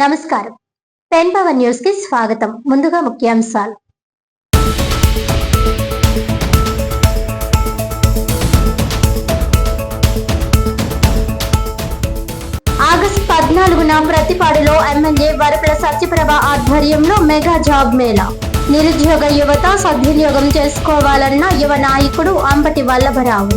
నమస్కారం. Pen power news కి స్వాగతం. ముందుగా ముఖ్యాంశాలు. ఆగస్టు 14న ప్రతిపాడులో ఎమ్మెల్యే వరపుల సత్యప్రభ ఆధ్వర్యంలో మెగా జాబ్ మేళా. నిరుద్యోగ యువత సద్వినియోగం చేసుకోవాలన్న యువ నాయకుడు అంబటి వల్లభరావు.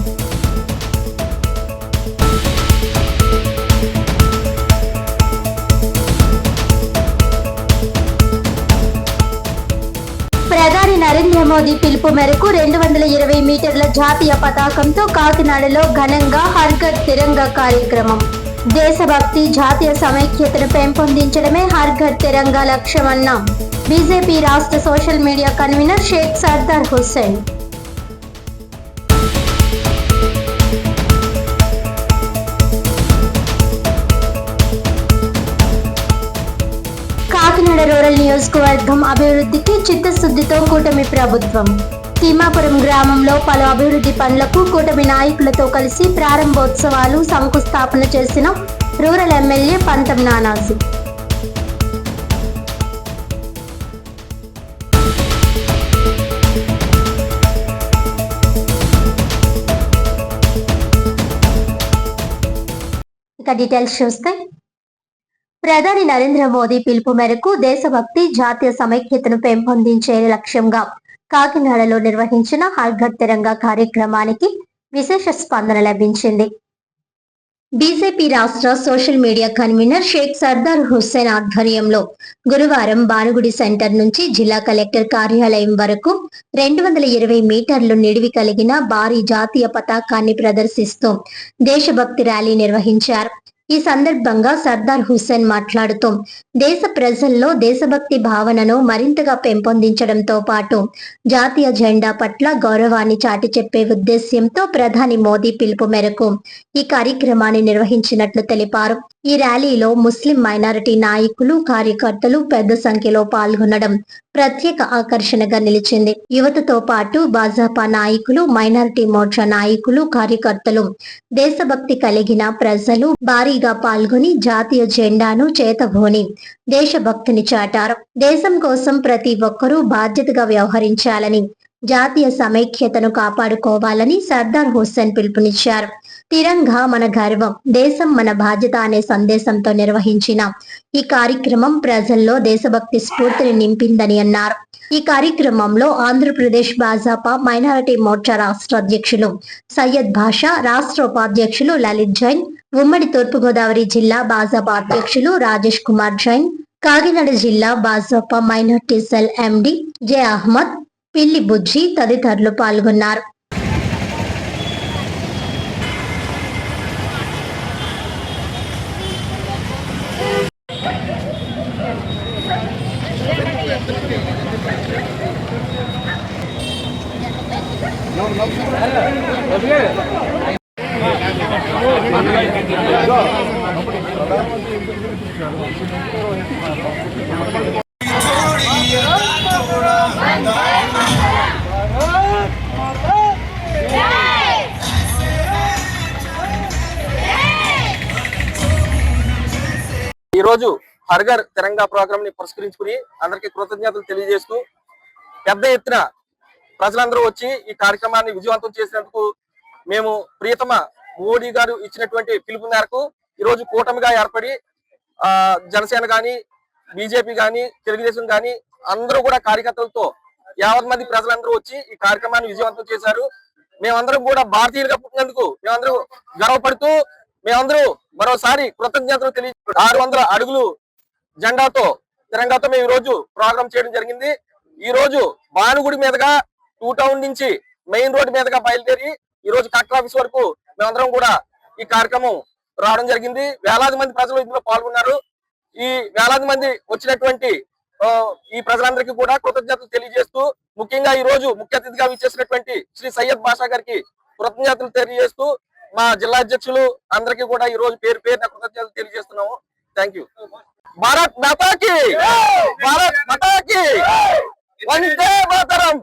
ప్రధాని నరేంద్ర మోదీ పిలుపు మేరకు 220 మీటర్ల జాతీయ పతాకంతో కాకినాడలో ఘనంగా హర్ ఘర్ తిరంగా కార్యక్రమం. దేశభక్తి, జాతీయ సమైక్యతను పెంపొందించడమే హర్ ఘర్ తిరంగా లక్ష్యమన్న బీజేపీ రాష్ట్ర social media convener Shaik Sardar Hussain. Kakinada rural నియోజకవర్గం అభివృద్ధికి చిత్తశుద్ధితో కూటమి ప్రభుత్వం. తిమ్మాపురం గ్రామంలో పలు అభివృద్ధి పనులకు కూటమి నాయకులతో కలిసి ప్రారంభోత్సవాలు, శంకుస్థాపన చేసిన రూరల్ ఎమ్మెల్యే పంతం నానాజీ. ఇక డీటెయిల్స్ చూస్తే, ప్రధాని నరేంద్ర మోదీ పిలుపు మేరకు దేశభక్తి, జాతీయ సమైక్యతను పెంపొందించే లక్ష్యంగా కాకినాడలో నిర్వహించిన హర్ ఘర్ తిరంగా కార్యక్రమానికి విశేష స్పందన లభించింది. బీజేపీ రాష్ట్ర social media convener Shaik Sardar Hussain ఆధ్వర్యంలో గురువారం భానుగుడి సెంటర్ నుంచి జిల్లా కలెక్టర్ కార్యాలయం వరకు 220 మీటర్లు నిడివి కలిగిన భారీ జాతీయ పతాకాన్ని ప్రదర్శిస్తూ దేశభక్తి ర్యాలీ నిర్వహించారు. ఈ సందర్భంగా సర్దార్ హుస్సేన్ మాట్లాడుతూ దేశ ప్రజల్లో దేశభక్తి భావనను మరింతగా పెంపొందించడంతో పాటు జాతీయ జెండా పట్ల గౌరవాన్ని చాటి చెప్పే ఉద్దేశ్యంతో ప్రధాని మోదీ పిలుపు మేరకు ఈ కార్యక్రమాన్ని నిర్వహించినట్లు తెలిపారు. ఈ ర్యాలీలో ముస్లిం మైనారిటీ నాయకులు, కార్యకర్తలు పెద్ద సంఖ్యలో పాల్గొనడం ప్రత్యేక ఆకర్షణగా నిలిచింది. యువతతో పాటు భాజపా నాయకులు, మైనారిటీ మోర్చా నాయకులు, కార్యకర్తలు, దేశభక్తి కలిగిన ప్రజలు భారీగా పాల్గొని జాతీయ జెండాను చేతబూని దేశభక్తిని చాటారు. దేశం కోసం ప్రతి ఒక్కరూ బాధ్యతగా వ్యవహరించాలని, జాతీయ సమైక్యతను కాపాడుకోవాలని సర్దార్ హుస్సేన్ పిలుపునిచ్చారు. తిరంగా మన గర్వం, దేశం మన బాధ్యత అనే సందేశంతో నిర్వహించిన ఈ కార్యక్రమం ప్రజల్లో దేశభక్తి స్ఫూర్తిని నింపిందని అన్నారు. ఈ కార్యక్రమంలో ఆంధ్రప్రదేశ్ భాజపా మైనారిటీ మోర్చా రాష్ట్ర అధ్యక్షులు సయ్యద్ భాషా, రాష్ట్ర ఉపాధ్యక్షులు లలిత్ జైన్, ఉమ్మడి తూర్పుగోదావరి జిల్లా భాజపా అధ్యక్షులు రాజేష్ కుమార్ జైన్, కాకినాడ జిల్లా భాజపా మైనారిటీ సెల్ ఎండి జె అహ్మద్, పిల్లి బుజ్జి తదితరులు పాల్గొన్నారు. ఈ రోజు హర్ ఘర్ తిరంగా ప్రోగ్రామ్ ని పురస్కరించుకుని అందరికీ కృతజ్ఞతలు తెలియజేస్తూ పెద్ద ఎత్తున ప్రజలందరూ వచ్చి ఈ కార్యక్రమాన్ని విజయవంతం చేసినందుకు మేము ప్రియతమ మోడీ గారు ఇచ్చినటువంటి పిలుపు మేరకు ఈరోజు కూటమిగా ఏర్పడి జనసేన గాని, బీజేపీ గాని, తెలుగుదేశం గాని అందరూ కూడా కార్యకర్తలతో 50 మంది ప్రజలందరూ వచ్చి ఈ కార్యక్రమాన్ని విజయవంతం చేశారు. మేమందరం కూడా భారతీయులుగా పుట్టినందుకు మేమందరూ గర్వపడుతూ మేమందరూ మరోసారి కృతజ్ఞతలు 600 అడుగులు జెండాతో తిరంగాతో మేము ఈ రోజు ప్రోగ్రామ్ చేయడం జరిగింది. ఈ రోజు భానుగుడి మీదుగా 2 టౌన్ నుంచి మెయిన్ రోడ్ మీదుగా బయలుదేరి ఈ రోజు కలెక్టర్ ఆఫీస్ వరకు మేమందరం కూడా ఈ కార్యక్రమం రావడం జరిగింది. వేలాది మంది ప్రజలు ఇందులో పాల్గొన్నారు. ఈ వేలాది మంది వచ్చినటువంటి ఈ ప్రజలందరికీ కూడా కృతజ్ఞతలు తెలియజేస్తూ, ముఖ్యంగా ఈ రోజు ముఖ్య అతిథిగా విచ్చేసినటువంటి శ్రీ సయ్యద్ భాషా గారికి కృతజ్ఞతలు తెలియజేస్తూ మా జిల్లా అధ్యక్షులు అందరికీ కూడా ఈ రోజు పేరు పేరున కృతజ్ఞతలు తెలియజేస్తున్నాము. Thank you. భారత్ మాతాకి, భారత్ మాతాకి, వందే మాతరం.